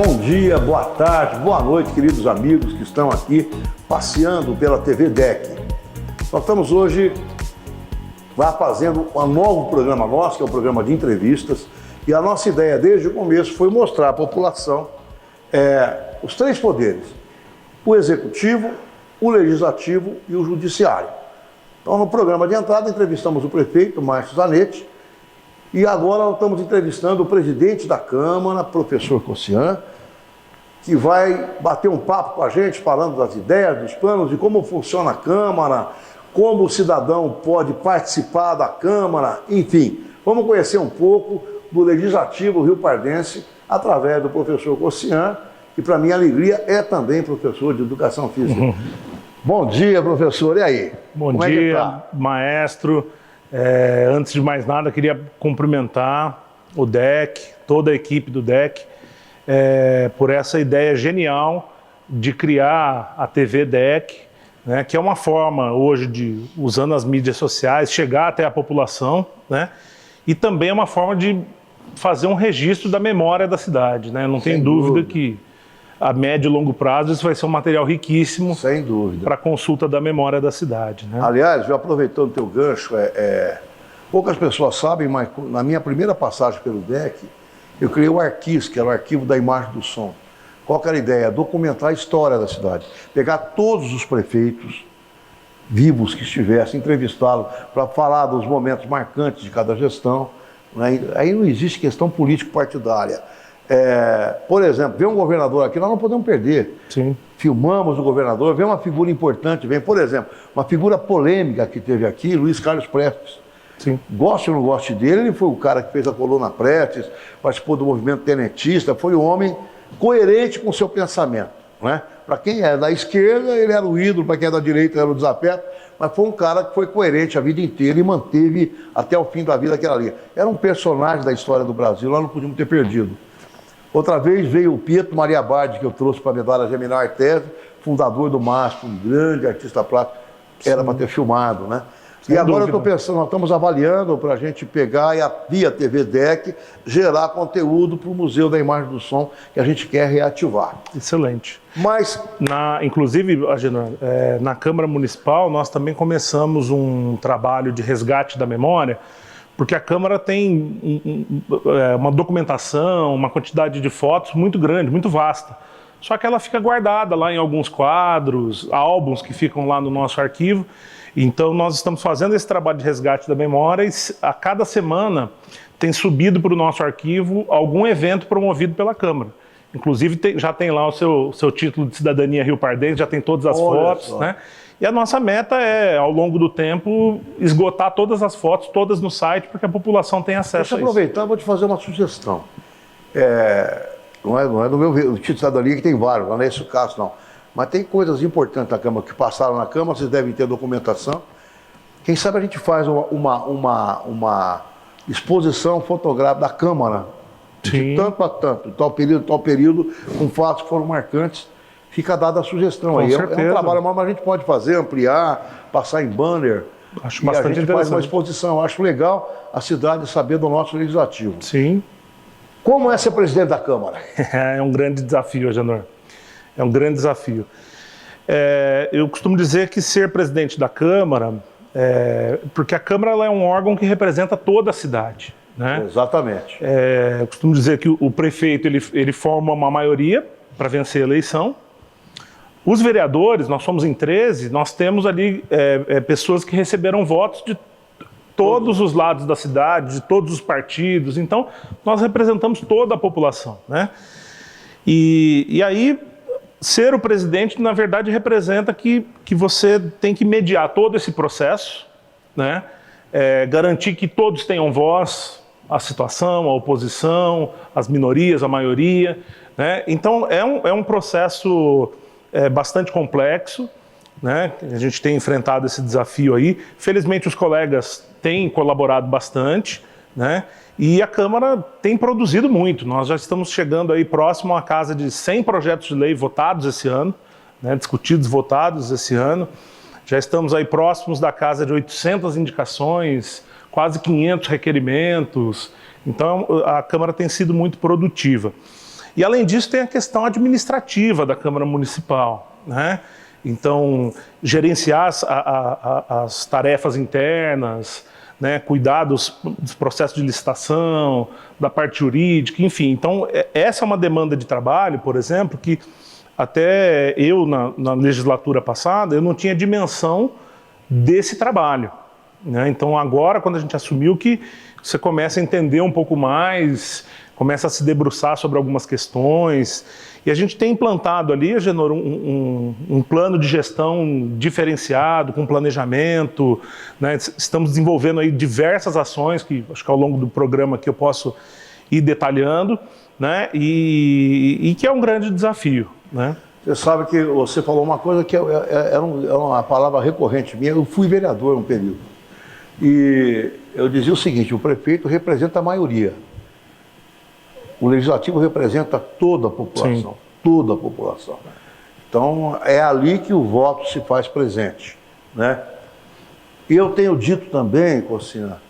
Bom dia, boa tarde, boa noite, queridos amigos que estão aqui passeando pela TV DEC. Nós estamos hoje lá fazendo um novo programa nosso, que é um programa de entrevistas, e a nossa ideia desde o começo foi mostrar à população os três poderes: o executivo, o legislativo e o judiciário. Então, no programa de entrada, entrevistamos o prefeito, Márcio Zanetti, e agora nós estamos entrevistando o presidente da Câmara, professor Cossian, que vai bater um papo com a gente, falando das ideias, dos planos, de como funciona a Câmara, como o cidadão pode participar da Câmara, enfim. Vamos conhecer um pouco do Legislativo Riopardense através do professor Cossian, que para minha alegria é também professor de Educação Física. Bom dia, professor, e aí? Bom dia, maestro. Antes de mais nada, queria cumprimentar o DEC, toda a equipe do DEC, por essa ideia genial de criar a TV DEC, né, que é uma forma hoje de, usando as mídias sociais, chegar até a população, né, e também é uma forma de fazer um registro da memória da cidade, né? Não tem dúvida que a médio e longo prazo isso vai ser um material riquíssimo, sem dúvida, para consulta da memória da cidade, né? Aliás, eu aproveitando o teu gancho, poucas pessoas sabem, mas na minha primeira passagem pelo DEC, eu criei o Arquis, que era o Arquivo da Imagem do Som. Qual que era a ideia? Documentar a história da cidade. Pegar todos os prefeitos vivos que estivessem, entrevistá-los para falar dos momentos marcantes de cada gestão, né? Aí não existe questão político-partidária. Por exemplo, vem um governador aqui, nós não podemos perder. Sim. Filmamos o governador, vem uma figura importante, vem, por exemplo, uma figura polêmica que teve aqui, Luiz Carlos Prestes. Sim. Goste ou não goste dele, ele foi o cara que fez a Coluna Prestes, participou do movimento tenentista, foi um homem coerente com o seu pensamento, né? Para quem é da esquerda, ele era o ídolo, para quem é da direita, era o desafeto, mas foi um cara que foi coerente a vida inteira e manteve até o fim da vida aquela ali. Era um personagem da história do Brasil, nós não podíamos ter perdido. Outra vez veio o Pietro Maria Bardi, que eu trouxe para a medalha Geminal Artese, fundador do MASP, um grande artista plástico, era para ter filmado, né? Sem e agora dúvida. eu estou pensando, nós estamos avaliando para a gente pegar e, via TV DEC, gerar conteúdo para o Museu da Imagem do Som, que a gente quer reativar. Excelente. Mas, Inclusive, Agenor, na Câmara Municipal, nós também começamos um trabalho de resgate da memória, porque a Câmara tem uma documentação, uma quantidade de fotos muito grande, muito vasta. Só que ela fica guardada lá em alguns quadros, álbuns que ficam lá no nosso arquivo. Então nós estamos fazendo esse trabalho de resgate da memória e a cada semana tem subido para o nosso arquivo algum evento promovido pela Câmara. Inclusive já tem lá o seu título de cidadania riopardense, já tem todas as fotos, né? E a nossa meta é, ao longo do tempo, esgotar todas as fotos, todas no site, para que a população tenha acesso a isso. Deixa eu aproveitar, vou te fazer uma sugestão. Não é no meu título de cidadania, que tem vários, não é esse o caso, não. Mas tem coisas importantes da Câmara, que passaram na Câmara, vocês devem ter documentação. Quem sabe a gente faz uma exposição fotográfica da Câmara, de tanto a tanto, tal período, com fatos que foram marcantes. Fica dada a sugestão aí. É um trabalho, mas a gente pode fazer, ampliar, passar em banner. Acho bastante interessante. Faz uma exposição. Eu acho legal a cidade saber do nosso legislativo. Sim. Como é ser presidente da Câmara? É um grande desafio, Agenor. É um grande desafio. Eu costumo dizer que ser presidente da Câmara, porque a Câmara ela é um órgão que representa toda a cidade, né? Exatamente. Eu costumo dizer que o prefeito ele forma uma maioria para vencer a eleição. Os vereadores, nós somos em 13, nós temos ali pessoas que receberam votos de todos os lados da cidade, de todos os partidos. Então, nós representamos toda a população, né? E aí, ser o presidente, na verdade, representa que você tem que mediar todo esse processo, né? Garantir que todos tenham voz, a situação, a oposição, as minorias, a maioria, né? Então, é um processo bastante complexo, né? A gente tem enfrentado esse desafio aí. Felizmente, os colegas têm colaborado bastante, né? E a Câmara tem produzido muito. Nós já estamos chegando aí próximo à casa de 100 projetos de lei votados esse ano, né? Discutidos, votados esse ano. Já estamos aí próximos da casa de 800 indicações, quase 500 requerimentos. Então, a Câmara tem sido muito produtiva. E, além disso, tem a questão administrativa da Câmara Municipal, né? Então, gerenciar as tarefas internas, né? Cuidar dos processos de licitação, da parte jurídica, enfim. Então, essa é uma demanda de trabalho, por exemplo, que até eu, na legislatura passada, eu não tinha dimensão desse trabalho, né? Então, agora, quando a gente assumiu, que você começa a entender um pouco mais, começa a se debruçar sobre algumas questões. E a gente tem implantado ali, Agenor, um plano de gestão diferenciado, com planejamento, né? Estamos desenvolvendo aí diversas ações, que acho que ao longo do programa aqui eu posso ir detalhando, né? E que é um grande desafio, né? Você sabe que você falou uma coisa que é uma palavra recorrente minha. Eu fui vereador um período. E eu dizia o seguinte: o prefeito representa a maioria. O legislativo representa toda a população. Sim. Toda a população. Então, é ali que o voto se faz presente, né? E eu tenho dito também, Cocina,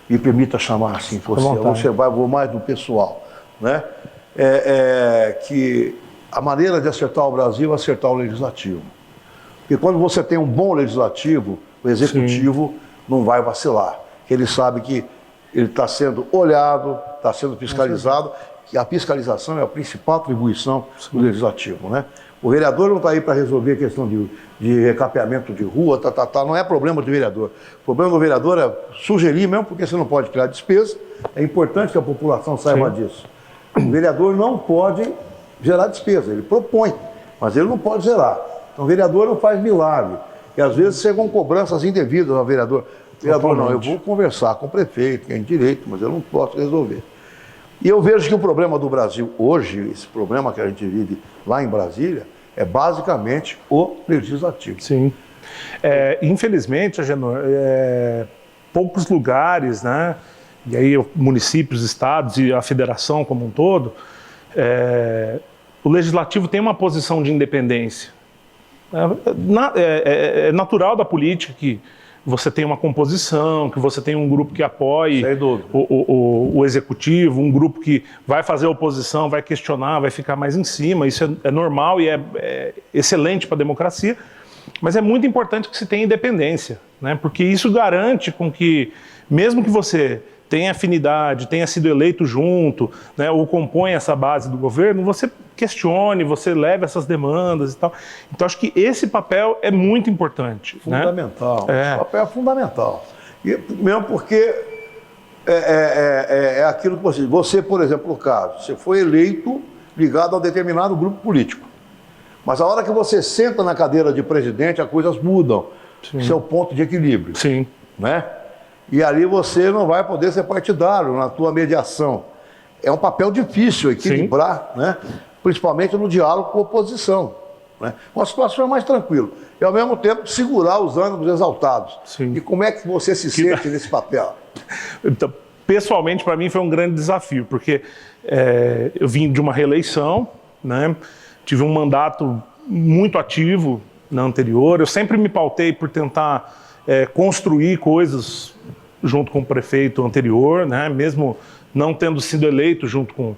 me permita chamar assim, vou mais no pessoal, né? Que a maneira de acertar o Brasil é acertar o legislativo. Porque quando você tem um bom legislativo, o executivo não vai vacilar. Ele sabe que ele está sendo olhado, está sendo fiscalizado, que a fiscalização é a principal atribuição do legislativo, né? O vereador não está aí para resolver a questão de recapeamento de rua, não é problema do vereador. O problema do vereador é sugerir mesmo, porque você não pode criar despesa. É importante que a população saiba disso. O vereador não pode gerar despesa, ele propõe, mas ele não pode gerar. Então o vereador não faz milagre. E às vezes chegam cobranças indevidas ao vereador. Vereador, não, eu vou conversar com o prefeito, que é em direito, mas eu não posso resolver. E eu vejo que o problema do Brasil hoje, esse problema que a gente vive lá em Brasília, é basicamente o legislativo. Sim. Infelizmente, Agenor, poucos lugares, né? E aí municípios, estados e a federação como um todo, o legislativo tem uma posição de independência. É natural da política que você tem uma composição, que você tem um grupo que apoie o executivo, um grupo que vai fazer oposição, vai questionar, vai ficar mais em cima. Isso é normal e é excelente para a democracia, mas é muito importante que se tenha independência, né? Porque isso garante com que, mesmo que você tenha afinidade, tenha sido eleito junto, né, ou compõe essa base do governo, você questione, você leve essas demandas e tal. Então, acho que esse papel é muito importante. Fundamental. Né? O papel é fundamental. E, mesmo porque é aquilo que você, por exemplo, no caso, você foi eleito ligado a um determinado grupo político. Mas a hora que você senta na cadeira de presidente, as coisas mudam. Sim. Esse é o ponto de equilíbrio. Sim. Né? E ali você não vai poder ser partidário na tua mediação. É um papel difícil equilibrar, né? Principalmente no diálogo com a oposição. Né? Uma situação é mais tranquila. E, ao mesmo tempo, segurar os ânimos exaltados. Sim. E como é que você se sente nesse papel? Então, pessoalmente, para mim, foi um grande desafio, porque eu vim de uma reeleição, né? Tive um mandato muito ativo na anterior. Eu sempre me pautei por tentar construir coisas junto com o prefeito anterior, né? Mesmo não tendo sido eleito junto com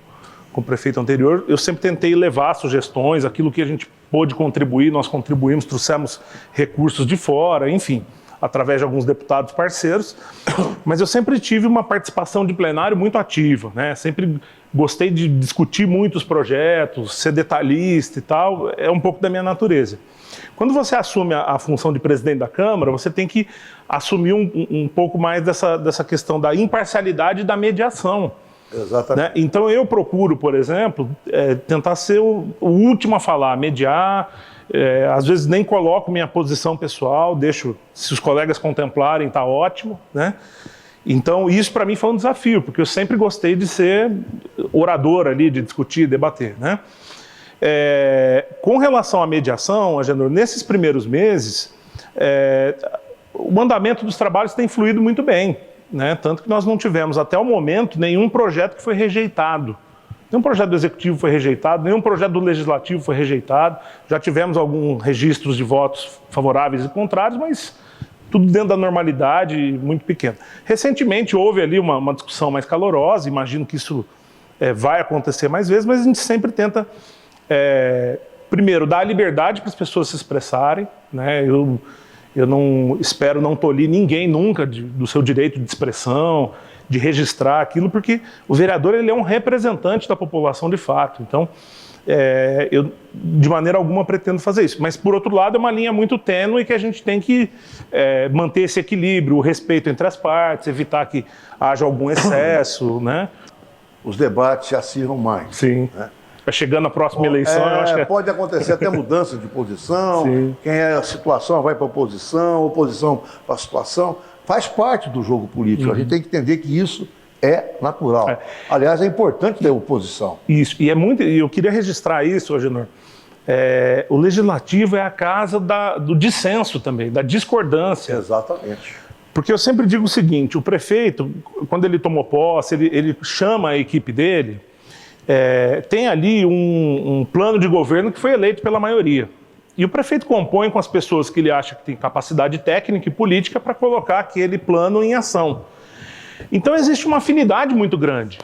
o prefeito anterior, eu sempre tentei levar sugestões, aquilo que a gente pôde contribuir, nós contribuímos, trouxemos recursos de fora, enfim, através de alguns deputados parceiros, mas eu sempre tive uma participação de plenário muito ativa, né? Sempre gostei de discutir muitos projetos, ser detalhista e tal, é um pouco da minha natureza. Quando você assume a função de presidente da Câmara, você tem que assumir um pouco mais dessa questão da imparcialidade e da mediação. Exatamente. Né? Então eu procuro, por exemplo, tentar ser o último a falar, mediar, às vezes nem coloco minha posição pessoal, deixo, se os colegas contemplarem, está ótimo, né? Então isso para mim foi um desafio, porque eu sempre gostei de ser orador ali, de discutir, debater, né? Com relação à mediação, Agenor, nesses primeiros meses, o andamento dos trabalhos tem fluído muito bem, né? Tanto que nós não tivemos até o momento nenhum projeto que foi rejeitado. Nenhum projeto do Executivo foi rejeitado, nenhum projeto do Legislativo foi rejeitado. Já tivemos alguns registros de votos favoráveis e contrários, mas tudo dentro da normalidade, muito pequeno. Recentemente houve ali uma discussão mais calorosa, imagino que isso vai acontecer mais vezes, mas a gente sempre tenta, primeiro, dar a liberdade para as pessoas se expressarem, né? Eu não espero não tolir ninguém nunca do seu direito de expressão, de registrar aquilo, porque o vereador ele é um representante da população de fato. Então, eu de maneira alguma pretendo fazer isso. Mas, por outro lado, é uma linha muito tênue que a gente tem que manter esse equilíbrio, o respeito entre as partes, evitar que haja algum excesso, né? Os debates se acirram mais. Sim. Né? Chegando a próxima eleição, eu acho que pode acontecer até mudança de posição. Sim. Quem é a situação vai para a oposição para a situação. Faz parte do jogo político. A gente tem que entender que isso é natural. Aliás, é importante ter oposição. Isso, e eu queria registrar isso, Agenor. O legislativo é a casa do dissenso também, da discordância. Exatamente. Porque eu sempre digo o seguinte, o prefeito, quando ele tomou posse, ele chama a equipe dele, tem ali um plano de governo que foi eleito pela maioria. E o prefeito compõe com as pessoas que ele acha que tem capacidade técnica e política para colocar aquele plano em ação. Então existe uma afinidade muito grande.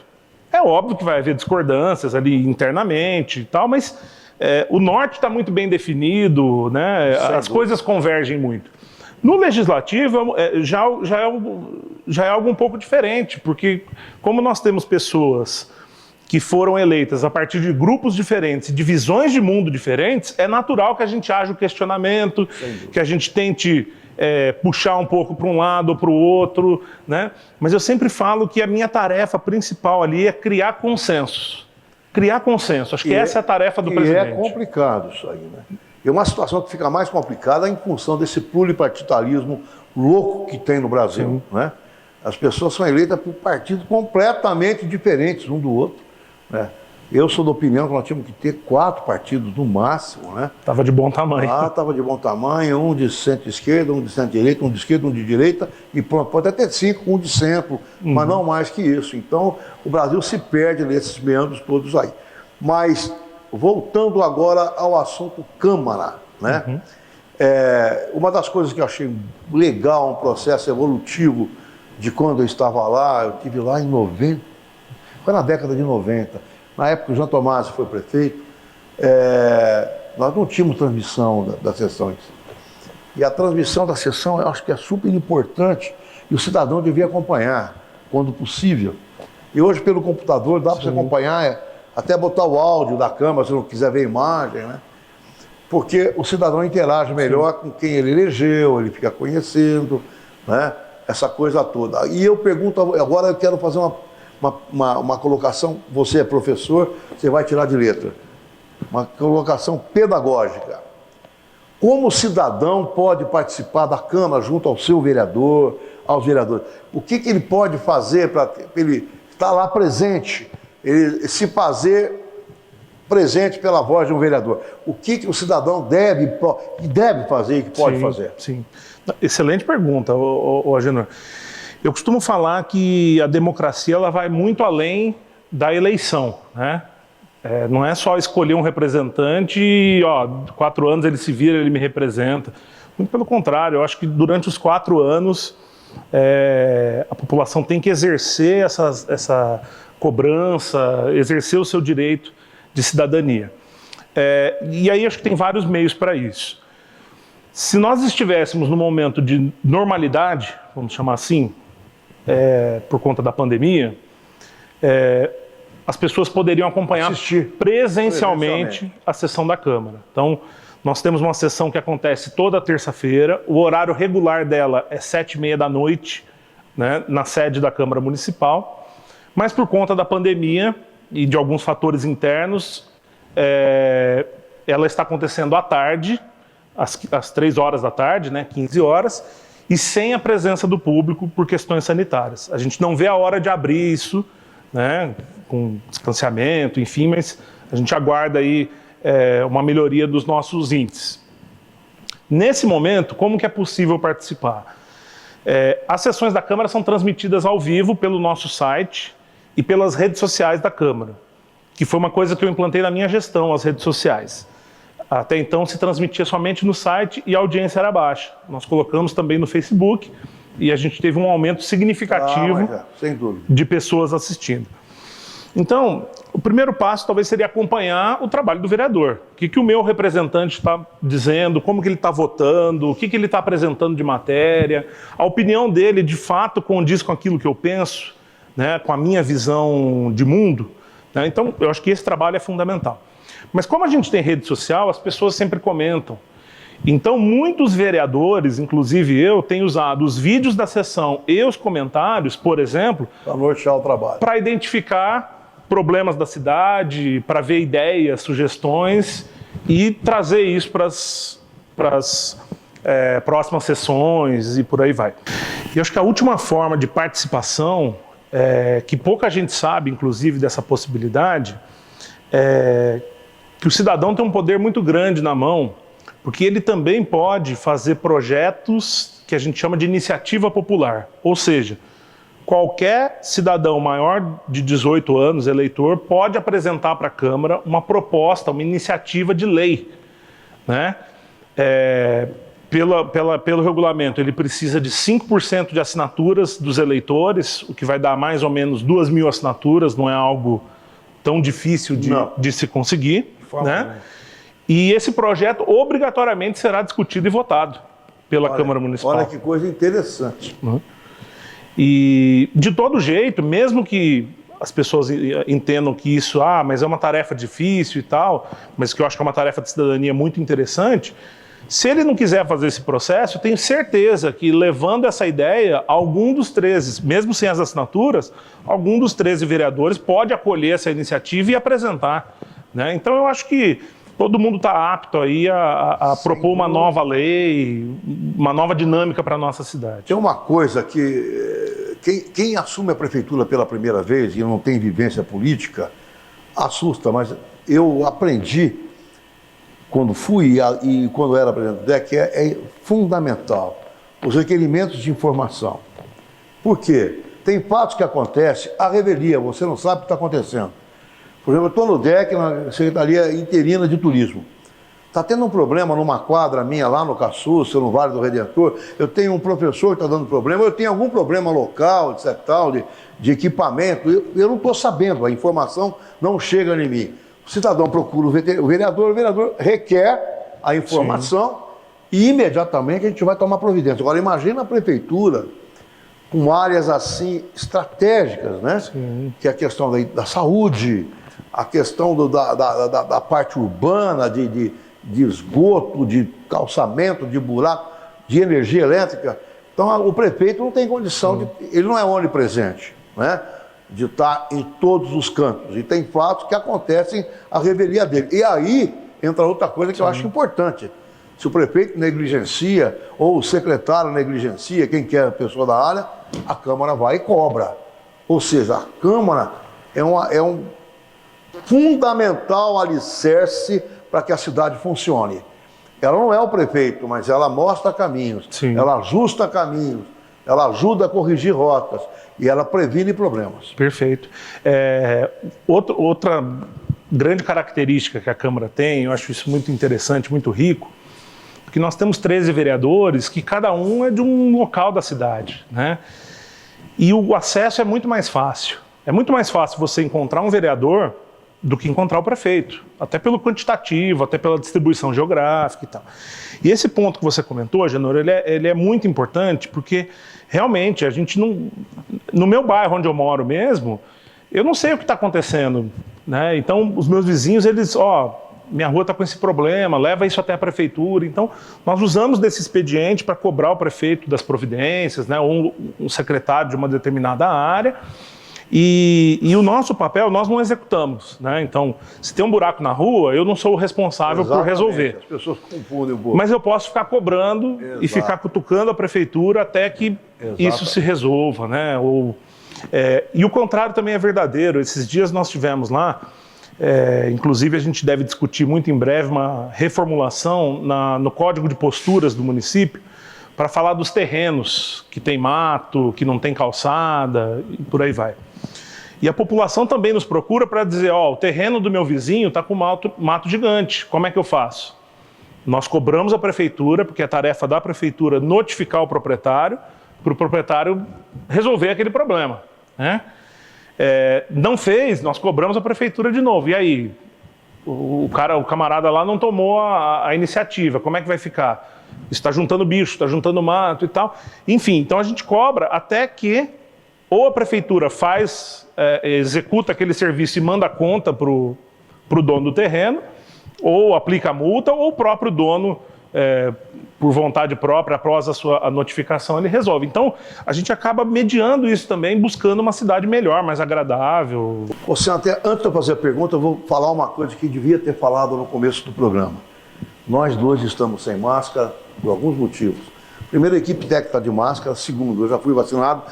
É óbvio que vai haver discordâncias ali internamente e tal, mas o norte está muito bem definido, né? As coisas convergem muito. No legislativo já é algo um pouco diferente, porque como nós temos pessoas que foram eleitas a partir de grupos diferentes, de visões de mundo diferentes, é natural que a gente haja o questionamento, que a gente tente puxar um pouco para um lado ou para o outro, né? Mas eu sempre falo que a minha tarefa principal ali é criar consensos. Criar consenso, acho que essa é a tarefa do presidente. E é complicado isso aí, né? É uma situação que fica mais complicada em função desse pluripartidarismo louco que tem no Brasil, né? As pessoas são eleitas por partidos completamente diferentes um do outro, né? Eu sou da opinião que nós tínhamos que ter 4 partidos no máximo, né? Estava de bom tamanho. Estava de bom tamanho, um de centro-esquerda, um de centro-direita, um de esquerda, um de direita, e pronto, pode até ter 5, um de centro, mas não mais que isso. Então, o Brasil se perde nesses meandros todos aí. Mas, voltando agora ao assunto Câmara, né? Uma das coisas que eu achei legal, um processo evolutivo de quando eu estava lá, eu estive lá em 90, foi na década de 90, na época que o Jean Tomasi foi prefeito, nós não tínhamos transmissão das sessões. E a transmissão da sessão eu acho que é super importante e o cidadão devia acompanhar, quando possível. E hoje, pelo computador, dá para você acompanhar, até botar o áudio da Câmara, se não quiser ver a imagem, né? Porque o cidadão interage melhor com quem ele elegeu, ele fica conhecendo, né? Essa coisa toda. E eu pergunto, agora eu quero fazer uma colocação, você é professor, você vai tirar de letra. Uma colocação pedagógica. Como o cidadão pode participar da Câmara junto ao seu vereador, aos vereadores? O que ele pode fazer para ele estar lá presente, ele se fazer presente pela voz de um vereador? O que o cidadão deve fazer e que pode fazer? Sim. Excelente pergunta, Agenor. Eu costumo falar que a democracia ela vai muito além da eleição, né? Não é só escolher um representante e, 4 anos ele se vira, ele me representa. Muito pelo contrário, eu acho que durante os 4 anos a população tem que exercer essa cobrança, exercer o seu direito de cidadania. E aí acho que tem vários meios para isso. Se nós estivéssemos num momento de normalidade, vamos chamar assim, por conta da pandemia, as pessoas poderiam acompanhar presencialmente a sessão da Câmara. Então, nós temos uma sessão que acontece toda terça-feira, o horário regular dela é 7h30 da noite, né, na sede da Câmara Municipal, mas por conta da pandemia e de alguns fatores internos, ela está acontecendo à tarde, às 3 horas da tarde, né, 15 horas, e sem a presença do público por questões sanitárias. A gente não vê a hora de abrir isso, né, com distanciamento, enfim, mas a gente aguarda aí uma melhoria dos nossos índices. Nesse momento, como que é possível participar? As sessões da Câmara são transmitidas ao vivo pelo nosso site e pelas redes sociais da Câmara, que foi uma coisa que eu implantei na minha gestão, as redes sociais. Até então se transmitia somente no site e a audiência era baixa. Nós colocamos também no Facebook e a gente teve um aumento significativo sem dúvida, de pessoas assistindo. Então, o primeiro passo talvez seria acompanhar o trabalho do vereador. O que o meu representante está dizendo, como que ele está votando, o que ele está apresentando de matéria, a opinião dele de fato condiz com aquilo que eu penso, né, com a minha visão de mundo, né? Então, eu acho que esse trabalho é fundamental. Mas como a gente tem rede social, as pessoas sempre comentam. Então, muitos vereadores, inclusive eu, têm usado os vídeos da sessão e os comentários, por exemplo, para nortear o trabalho, para identificar problemas da cidade, para ver ideias, sugestões e trazer isso para as próximas sessões e por aí vai. E acho que a última forma de participação, que pouca gente sabe, inclusive, dessa possibilidade, é que o cidadão tem um poder muito grande na mão, porque ele também pode fazer projetos que a gente chama de iniciativa popular. Ou seja, qualquer cidadão maior de 18 anos, eleitor, pode apresentar para a Câmara uma proposta, uma iniciativa de lei, né? Pelo regulamento, ele precisa de 5% de assinaturas dos eleitores, o que vai dar mais ou menos 2.000 assinaturas, não é algo tão difícil de se conseguir, né? E esse projeto obrigatoriamente será discutido e votado pela Câmara Municipal. Olha que coisa interessante. E de todo jeito, mesmo que as pessoas entendam que isso, mas é uma tarefa difícil e tal, mas que eu acho que é uma tarefa de cidadania muito interessante, se ele não quiser fazer esse processo, eu tenho certeza que levando essa ideia, algum dos 13, mesmo sem as assinaturas, algum dos 13 vereadores pode acolher essa iniciativa e apresentar, né? Então eu acho que todo mundo está apto aí a propor uma nova lei, uma nova dinâmica para a nossa cidade. Tem uma coisa que quem assume a prefeitura pela primeira vez e não tem vivência política, assusta, mas eu aprendi quando fui e quando era presidente do DEC, é fundamental os requerimentos de informação. Por quê? Tem fatos que acontecem, a revelia, você não sabe o que está acontecendo. Por exemplo, eu estou no DEC, na Secretaria Interina de Turismo. Está tendo um problema numa quadra minha lá no Caçuça, no Vale do Redentor. Eu tenho um professor que está dando problema, eu tenho algum problema local, etc., tal, de equipamento. Eu não estou sabendo, a informação não chega em mim. O cidadão procura o vereador requer a informação e imediatamente a gente vai tomar providência. Agora, imagina a prefeitura com áreas assim estratégicas, né? Sim. Que é a questão da saúde, a questão da parte urbana, de esgoto, de calçamento, de buraco, de energia elétrica. Então, o prefeito não tem condição, ele não é onipresente, né? De estar em todos os cantos. E tem fatos que acontecem a revelia dele. E aí entra outra coisa que eu acho importante. Se o prefeito negligencia, ou o secretário negligencia, quem quer a pessoa da área, a Câmara vai e cobra. Ou seja, a Câmara é um fundamental alicerce para que a cidade funcione. Ela não é o prefeito, mas ela mostra caminhos, ela ajusta caminhos, ela ajuda a corrigir rotas e ela previne problemas. Perfeito. Outra grande característica que a Câmara tem, eu acho isso muito interessante, muito rico, que nós temos 13 vereadores, que cada um é de um local da cidade, né? E o acesso é muito mais fácil. É muito mais fácil você encontrar um vereador do que encontrar o prefeito, até pelo quantitativo, até pela distribuição geográfica e tal. E esse ponto que você comentou, Agenor, ele é muito importante, porque realmente a gente não... No meu bairro onde eu moro mesmo, eu não sei o que está acontecendo, né? Então, os meus vizinhos, eles, minha rua está com esse problema, leva isso até a prefeitura. Então, nós usamos desse expediente para cobrar o prefeito das providências, né? Ou um secretário de uma determinada área. E o nosso papel, nós não executamos, né? Então, se tem um buraco na rua, eu não sou o responsável por resolver. As pessoas confundem um pouco. Mas eu posso ficar cobrando e ficar cutucando a prefeitura até que isso se resolva, né? E o contrário também é verdadeiro. Esses dias nós tivemos lá, inclusive a gente deve discutir muito em breve uma reformulação no Código de Posturas do município, para falar dos terrenos que tem mato, que não tem calçada e por aí vai. E a população também nos procura para dizer, o terreno do meu vizinho está com mato gigante, como é que eu faço? Nós cobramos a prefeitura, porque é tarefa da prefeitura notificar o proprietário, para o proprietário resolver aquele problema, né? Não fez, nós cobramos a prefeitura de novo. E aí? O camarada lá não tomou a iniciativa. Como é que vai ficar? Está juntando bicho, está juntando mato e tal. Enfim, então a gente cobra até que ou a prefeitura executa aquele serviço e manda a conta para o dono do terreno, ou aplica a multa, ou o próprio dono, por vontade própria, após a notificação, ele resolve. Então, a gente acaba mediando isso também, buscando uma cidade melhor, mais agradável. Você, até antes de eu fazer a pergunta, eu vou falar uma coisa que devia ter falado no começo do programa. Nós dois estamos sem máscara por alguns motivos. Primeiro, a equipe técnica está de máscara. Segundo, eu já fui vacinado.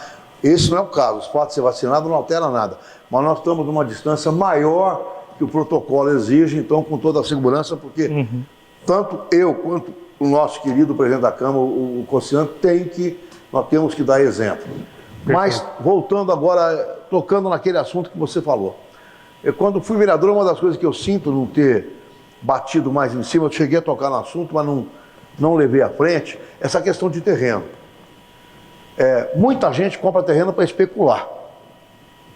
Esse não é o caso. O fato de ser vacinado não altera nada. Mas nós estamos numa distância maior que o protocolo exige, então com toda a segurança, porque tanto eu quanto o nosso querido presidente da Câmara, o Cossiano, nós temos que dar exemplo. Mas, voltando agora, tocando naquele assunto que você falou. Quando fui vereador, uma das coisas que eu sinto não ter batido mais em cima, eu cheguei a tocar no assunto, mas não levei à frente, essa questão de terreno. Muita gente compra terreno para especular.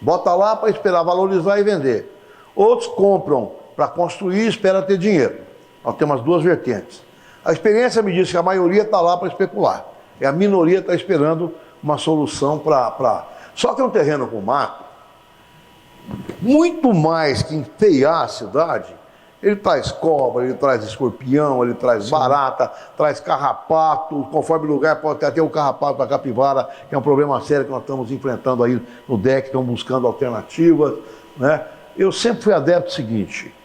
Bota lá para esperar valorizar e vender. Outros compram para construir e espera ter dinheiro. Nós temos as duas vertentes. A experiência me diz que a maioria está lá para especular. E a minoria está esperando uma solução para... Só que um terreno com mato, muito mais que enfeiar a cidade, ele traz cobra, ele traz escorpião, ele traz barata, traz carrapato, conforme o lugar pode ter até o carrapato da capivara, que é um problema sério que nós estamos enfrentando aí no DEC, estamos buscando alternativas, né? Eu sempre fui adepto do seguinte,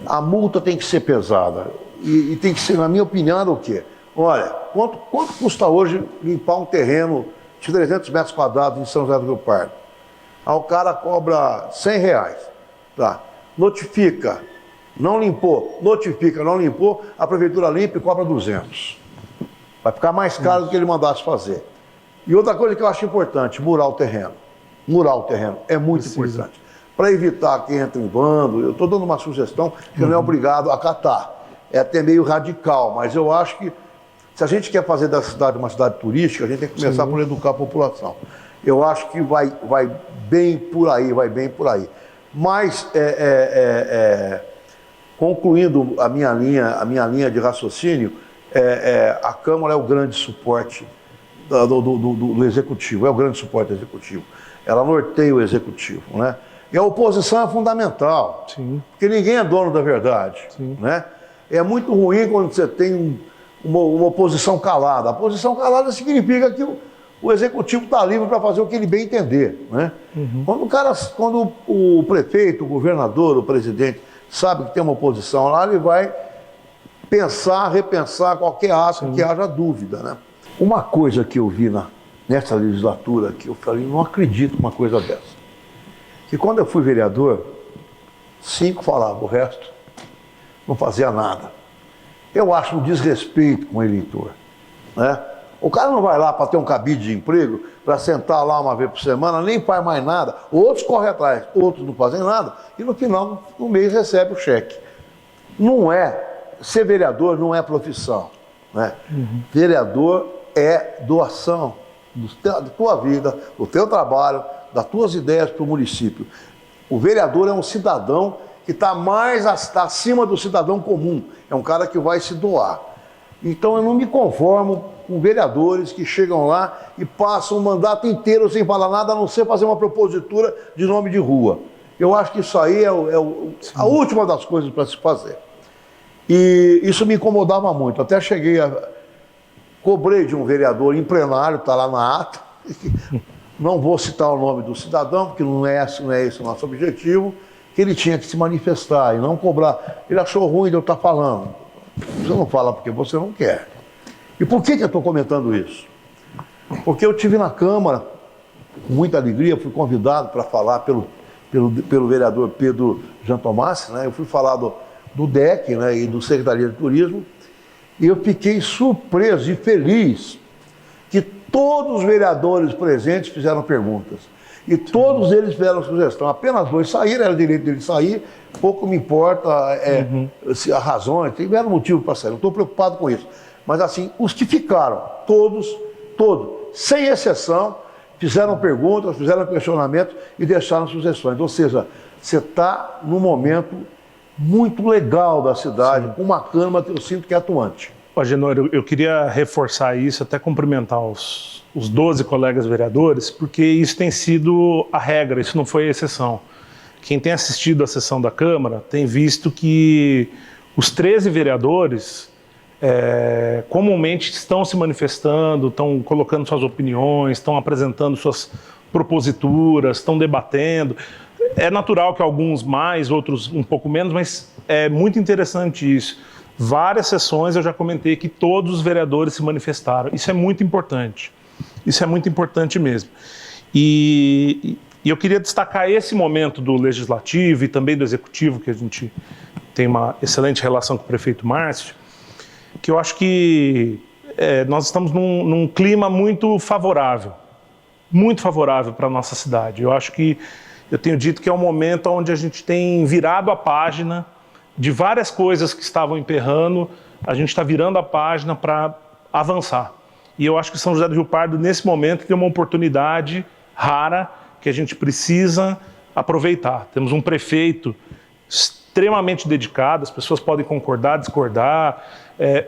a multa tem que ser pesada, e tem que ser, na minha opinião, era o quê? Olha, quanto custa hoje limpar um terreno de 300 metros quadrados em São José do Rio Pardo? Aí o cara cobra R$100, tá? Notifica, não limpou, notifica, não limpou, a prefeitura limpa e cobra 200. Vai ficar mais caro do que ele mandasse fazer. E outra coisa que eu acho importante, murar o terreno. Murar o terreno é muito importante. Para evitar que entre em bando, eu estou dando uma sugestão que não é obrigado a acatar. É até meio radical, mas eu acho que se a gente quer fazer da cidade uma cidade turística, a gente tem que começar por educar a população. Eu acho que vai bem por aí, vai bem por aí. Mas, concluindo a minha linha de raciocínio, a Câmara é o grande suporte do Executivo, é o grande suporte do Executivo. Ela norteia o Executivo, né? E a oposição é fundamental, porque ninguém é dono da verdade, né? É muito ruim quando você tem uma oposição calada. A oposição calada significa que o Executivo está livre para fazer o que ele bem entender, né? Quando o prefeito, o governador, o presidente sabe que tem uma oposição lá, ele vai pensar, repensar qualquer ato que haja dúvida, né? Uma coisa que eu vi nessa legislatura, que eu falei, não acredito numa coisa dessa. Que quando eu fui vereador, 5 falavam, o resto não fazia nada. Eu acho um desrespeito com o eleitor, né? O cara não vai lá para ter um cabide de emprego, para sentar lá uma vez por semana, nem faz mais nada. Outros correm atrás, outros não fazem nada, e no final do mês recebe o cheque. Ser vereador não é profissão, né? Vereador é doação da tua vida, do teu trabalho, das tuas ideias para o município. O vereador é um cidadão que está mais acima do cidadão comum. É um cara que vai se doar. Então eu não me conformo com vereadores que chegam lá e passam o mandato inteiro sem falar nada, a não ser fazer uma propositura de nome de rua. Eu acho que isso aí é a última das coisas para se fazer. E isso me incomodava muito. Até cobrei de um vereador em plenário, está lá na ata, não vou citar o nome do cidadão, porque não é esse o nosso objetivo, que ele tinha que se manifestar e não cobrar. Ele achou ruim de eu estar falando. Você não fala porque você não quer. E por que eu estou comentando isso? Porque eu estive na Câmara, com muita alegria, fui convidado para falar pelo vereador Pedro Jean Tomás, né? Eu fui falar do DEC, né, e do Secretaria de Turismo, e eu fiquei surpreso e feliz que todos os vereadores presentes fizeram perguntas. E todos eles fizeram sugestão. Apenas 2 saíram, era direito deles sair, pouco me importa se a razão, tiveram motivo para sair, não estou preocupado com isso. Mas assim, os que ficaram, todos, sem exceção, fizeram perguntas, fizeram questionamentos e deixaram sugestões. Ou seja, você está num momento muito legal da cidade, com uma Câmara que eu sinto que é atuante. Agenor, eu queria reforçar isso, até cumprimentar os 12 colegas vereadores, porque isso tem sido a regra, isso não foi a exceção. Quem tem assistido à sessão da Câmara tem visto que os 13 vereadores comumente estão se manifestando, estão colocando suas opiniões, estão apresentando suas proposituras, estão debatendo. É natural que alguns mais, outros um pouco menos, mas é muito interessante isso. Várias sessões eu já comentei que todos os vereadores se manifestaram. Isso é muito importante. Isso é muito importante mesmo. E eu queria destacar esse momento do Legislativo e também do Executivo, que a gente tem uma excelente relação com o prefeito Márcio, que eu acho que nós estamos num clima muito favorável para a nossa cidade. Eu tenho dito que é um momento onde a gente tem virado a página de várias coisas que estavam emperrando, a gente está virando a página para avançar. E eu acho que São José do Rio Pardo, nesse momento, tem uma oportunidade rara que a gente precisa aproveitar. Temos um prefeito extremamente dedicado, as pessoas podem concordar, discordar,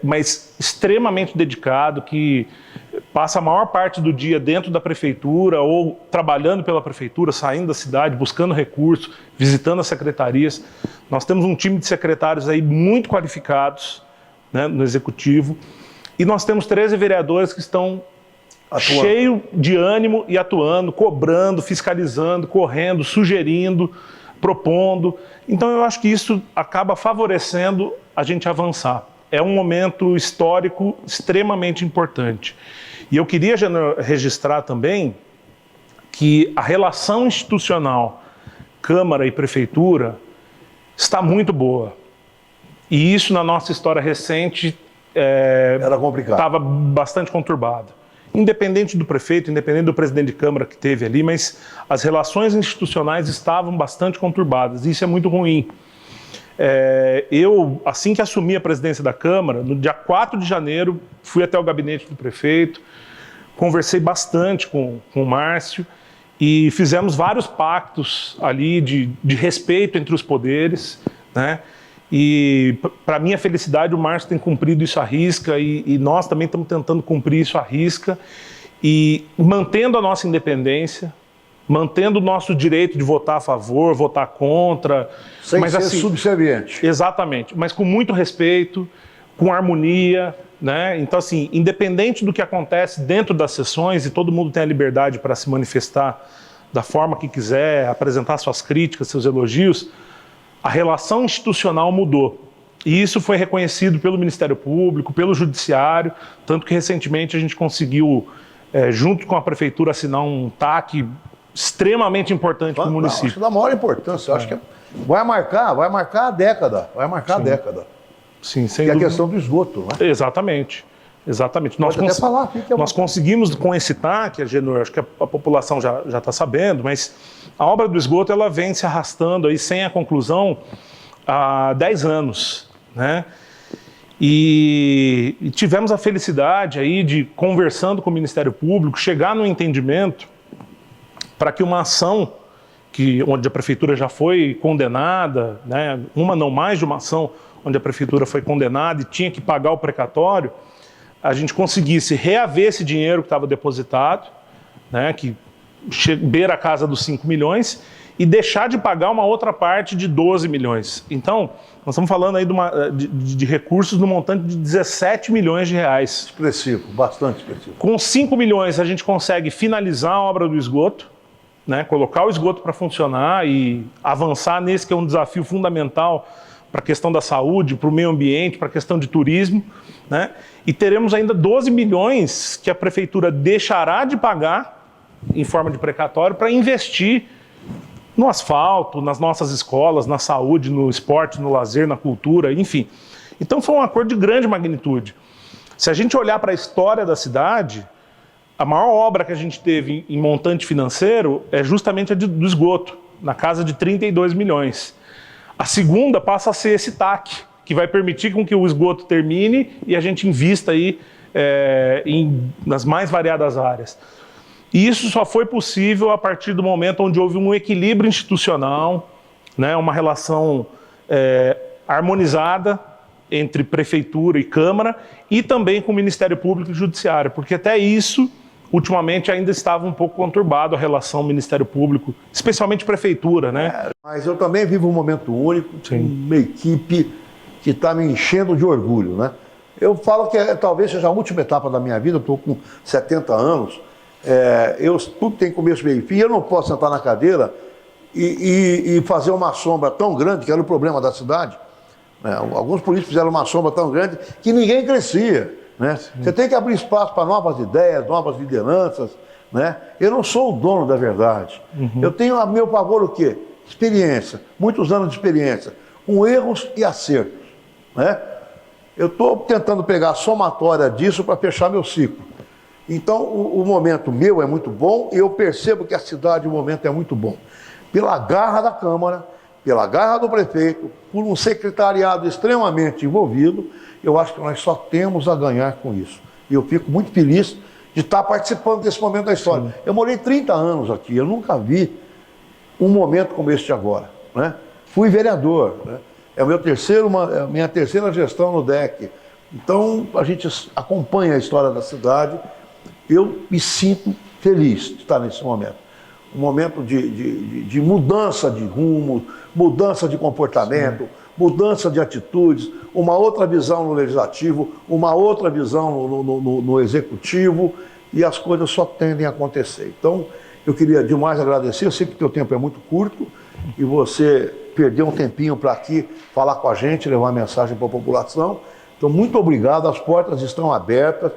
mas extremamente dedicado, que passa a maior parte do dia dentro da prefeitura ou trabalhando pela prefeitura, saindo da cidade, buscando recursos, visitando as secretarias. Nós temos um time de secretários aí muito qualificados, né, no Executivo, e nós temos 13 vereadores que estão cheios de ânimo e atuando, cobrando, fiscalizando, correndo, sugerindo, propondo. Então eu acho que isso acaba favorecendo a gente avançar. É um momento histórico extremamente importante. E eu queria registrar também que a relação institucional Câmara e Prefeitura está muito boa. E isso, na nossa história recente, era complicado. Estava bastante conturbado. Independente do prefeito, independente do presidente de Câmara que teve ali, mas as relações institucionais estavam bastante conturbadas. E isso é muito ruim. Eu, assim que assumi a presidência da Câmara, no dia 4 de janeiro, fui até o gabinete do prefeito, conversei bastante com o Márcio e fizemos vários pactos ali de respeito entre os poderes, né? E, para minha felicidade, o Márcio tem cumprido isso à risca e nós também estamos tentando cumprir isso à risca e mantendo a nossa independência, mantendo o nosso direito de votar a favor, votar contra. Sem mas, ser assim, subserviente. Exatamente, mas com muito respeito, com harmonia, né? Então, assim, independente do que acontece dentro das sessões, e todo mundo tem a liberdade para se manifestar da forma que quiser, apresentar suas críticas, seus elogios, a relação institucional mudou. E isso foi reconhecido pelo Ministério Público, pelo Judiciário, tanto que recentemente a gente conseguiu, junto com a Prefeitura, assinar um TAC extremamente importante para o município. Acho da maior importância, acho que vai marcar a década, a década. Sim, sem dúvida. E a questão do esgoto, né? Exatamente. Nós conseguimos com esse TAC, Agenor, acho que a população já está sabendo, mas a obra do esgoto ela vem se arrastando aí sem a conclusão há 10 anos, né? E tivemos a felicidade aí de, conversando com o Ministério Público, chegar no entendimento para que uma ação onde a Prefeitura já foi condenada, né? Mais de uma ação onde a Prefeitura foi condenada e tinha que pagar o precatório, a gente conseguisse reaver esse dinheiro que estava depositado, né, que beira a casa dos 5 milhões, e deixar de pagar uma outra parte de 12 milhões. Então, nós estamos falando aí de recursos no montante de 17 milhões de reais. Expressivo, bastante expressivo. Com 5 milhões a gente consegue finalizar a obra do esgoto, né, colocar o esgoto para funcionar e avançar nesse que é um desafio fundamental para a questão da saúde, para o meio ambiente, para a questão de turismo, né? E teremos ainda 12 milhões que a Prefeitura deixará de pagar em forma de precatório para investir no asfalto, nas nossas escolas, na saúde, no esporte, no lazer, na cultura, enfim. Então foi um acordo de grande magnitude. Se a gente olhar para a história da cidade, a maior obra que a gente teve em montante financeiro é justamente a do esgoto, na casa de 32 milhões. A segunda passa a ser esse TAC, que vai permitir com que o esgoto termine e a gente invista aí nas mais variadas áreas. E isso só foi possível a partir do momento onde houve um equilíbrio institucional, né, uma relação harmonizada entre prefeitura e Câmara e também com o Ministério Público e Judiciário, porque até isso, ultimamente, ainda estava um pouco conturbado a relação Ministério Público, especialmente prefeitura, né? Mas eu também vivo um momento único, Sim. uma equipe que está me enchendo de orgulho, né? Eu falo que talvez seja a última etapa da minha vida, eu estou com 70 anos, tudo tem começo, meio e fim, eu não posso sentar na cadeira e fazer uma sombra tão grande, que era o problema da cidade. Alguns políticos fizeram uma sombra tão grande que ninguém crescia, né? Você tem que abrir espaço para novas ideias, novas lideranças, né? Eu não sou o dono da verdade. Eu tenho a meu favor o quê? Experiência, muitos anos de experiência, com erros e acertos, né? Eu estou tentando pegar a somatória disso para fechar meu ciclo. Então, o momento meu é muito bom e eu percebo que a cidade, o momento é muito bom. Pela garra da Câmara, pela garra do prefeito, por um secretariado extremamente envolvido, eu acho que nós só temos a ganhar com isso. E eu fico muito feliz de estar participando desse momento da história. Sim. Eu morei 30 anos aqui, eu nunca vi um momento como este agora, né? Fui vereador, né? É a minha terceira gestão no DEC. Então, a gente acompanha a história da cidade. Eu me sinto feliz de estar nesse momento. Um momento de mudança de rumo, mudança de comportamento, sim, mudança de atitudes, uma outra visão no legislativo, uma outra visão no executivo, e as coisas só tendem a acontecer. Então, eu queria demais agradecer, eu sei que o teu tempo é muito curto, e você perdeu um tempinho para aqui falar com a gente, levar mensagem para a população. Então, muito obrigado, as portas estão abertas.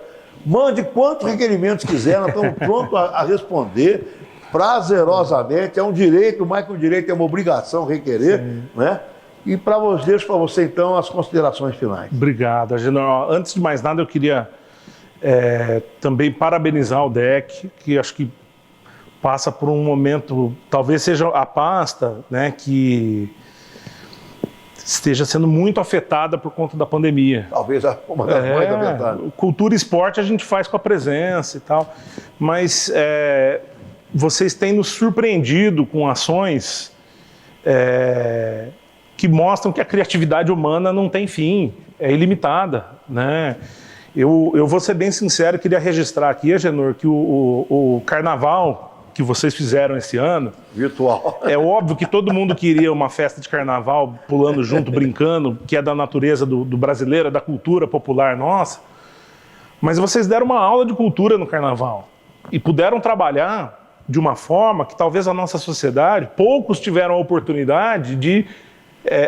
Mande quantos requerimentos quiser, nós estamos prontos a responder prazerosamente. É um direito, mais que um direito, é uma obrigação requerer, sim, né? E deixo para você, então, as considerações finais. Obrigado, Agenor. Antes de mais nada, eu queria também parabenizar o DEC, que acho que passa por um momento, talvez seja a pasta, né, que esteja sendo muito afetada por conta da pandemia. Talvez uma das mais afetadas. Cultura e esporte a gente faz com a presença e tal, mas vocês têm nos surpreendido com ações que mostram que a criatividade humana não tem fim, é ilimitada, né? Eu vou ser bem sincero, queria registrar aqui, Agenor, que o carnaval que vocês fizeram esse ano... Virtual. É óbvio que todo mundo queria uma festa de carnaval, pulando junto, brincando, que é da natureza do brasileiro, da cultura popular nossa. Mas vocês deram uma aula de cultura no carnaval e puderam trabalhar de uma forma que talvez a nossa sociedade, poucos tiveram a oportunidade de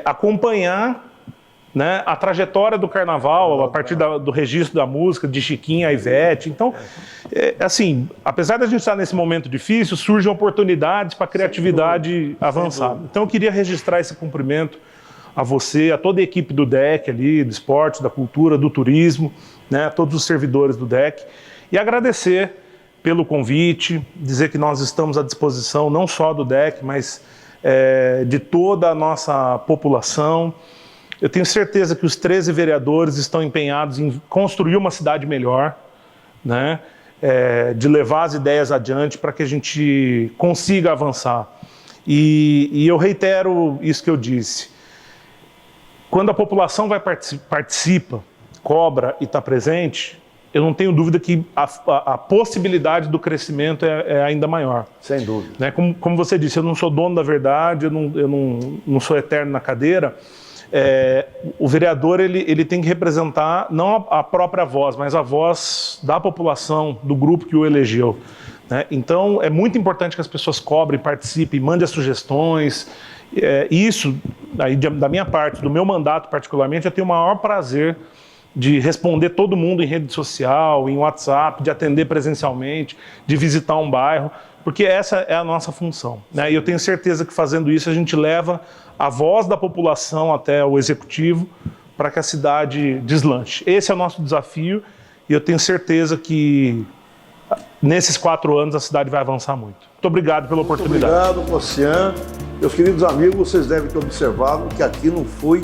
acompanhar, né, a trajetória do carnaval, a partir do registro da música, de Chiquinha a Ivete. Então, assim, apesar da gente estar nesse momento difícil, surgem oportunidades para a criatividade avançar. Então, eu queria registrar esse cumprimento a você, a toda a equipe do DEC ali, do esporte, da cultura, do turismo, né, a todos os servidores do DEC, e agradecer pelo convite, dizer que nós estamos à disposição não só do DEC, mas de toda a nossa população. Eu tenho certeza que os 13 vereadores estão empenhados em construir uma cidade melhor, né? De levar as ideias adiante para que a gente consiga avançar. E eu reitero isso que eu disse. Quando a população participa, cobra e está presente, eu não tenho dúvida que a possibilidade do crescimento é ainda maior. Sem dúvida. Né? Como você disse, eu não sou dono da verdade, eu não sou eterno na cadeira. O vereador ele tem que representar não a própria voz, mas a voz da população, do grupo que o elegeu, né? Então é muito importante que as pessoas cobrem, participem, mandem as sugestões. Isso, aí, da minha parte, do meu mandato particularmente, eu tenho o maior prazer de responder todo mundo em rede social, em WhatsApp, de atender presencialmente, de visitar um bairro, porque essa é a nossa função, né? E eu tenho certeza que fazendo isso a gente leva a voz da população até o executivo para que a cidade deslanche. Esse é o nosso desafio e eu tenho certeza que nesses 4 anos a cidade vai avançar muito. Muito obrigado pela oportunidade. Muito obrigado, Ocean. Meus queridos amigos, vocês devem ter observado que aqui não foi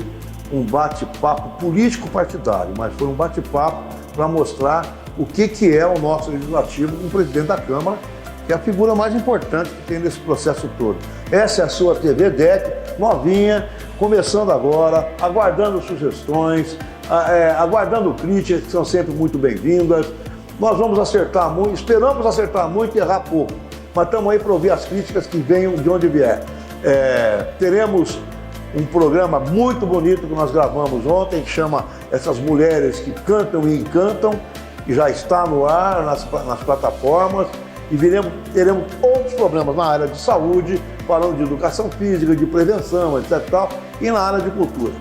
um bate-papo político-partidário, mas foi um bate-papo para mostrar o que é o nosso legislativo com o presidente da Câmara, que é a figura mais importante que tem nesse processo todo. Essa é a sua TV DEC, novinha, começando agora, aguardando sugestões, aguardando críticas, que são sempre muito bem-vindas. Nós vamos acertar muito, esperamos acertar muito e errar pouco, mas estamos aí para ouvir as críticas que venham de onde vier. Teremos um programa muito bonito que nós gravamos ontem, que chama Essas Mulheres que Cantam e Encantam, que já está no ar nas plataformas, e teremos outros problemas na área de saúde, falando de educação física, de prevenção, etc. E na área de cultura.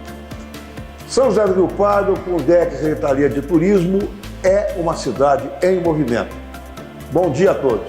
São José do Rio Pardo, com o DEC Secretaria de Turismo, é uma cidade em movimento. Bom dia a todos.